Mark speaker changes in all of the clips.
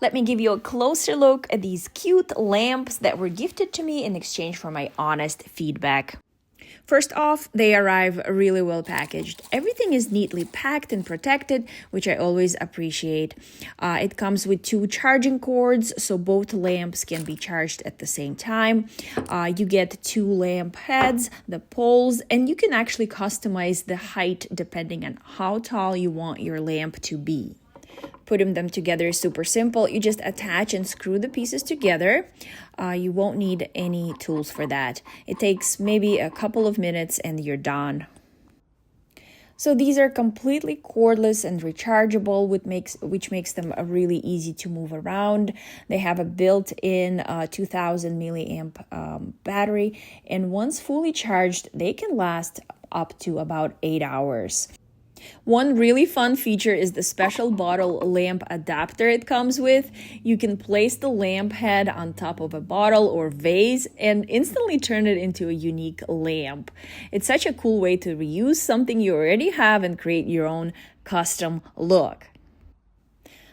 Speaker 1: Let me give you a closer look at these cute lamps that were gifted to me in exchange for my honest feedback. First off, they arrive really well packaged. Everything is neatly packed and protected, which I always appreciate. It comes with 2 charging cords, so both lamps can be charged at the same time. You get 2 lamp heads, the poles, and you can actually customize the height depending on how tall you want your lamp to be. Putting them together is super simple. You just attach and screw the pieces together. You won't need any tools for that. It takes maybe a couple of minutes and you're done. So these are completely cordless and rechargeable, which makes them really easy to move around. They have a built-in 2000 milliamp battery, and once fully charged, they can last up to about 8 hours. One really fun feature is the special bottle lamp adapter it comes with. You can place the lamp head on top of a bottle or vase and instantly turn it into a unique lamp. It's such a cool way to reuse something you already have and create your own custom look.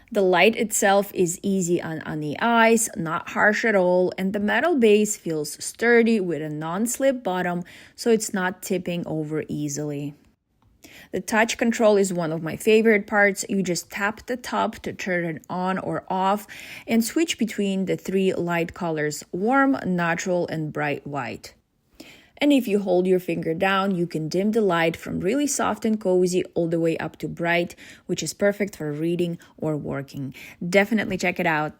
Speaker 1: The light itself is easy on the eyes, not harsh at all, and the metal base feels sturdy with a non-slip bottom, so it's not tipping over easily. The touch control is one of my favorite parts. You just tap the top to turn it on or off and switch between the 3 light colors: warm, natural, and bright white. And if you hold your finger down, you can dim the light from really soft and cozy all the way up to bright, which is perfect for reading or working. Definitely check it out.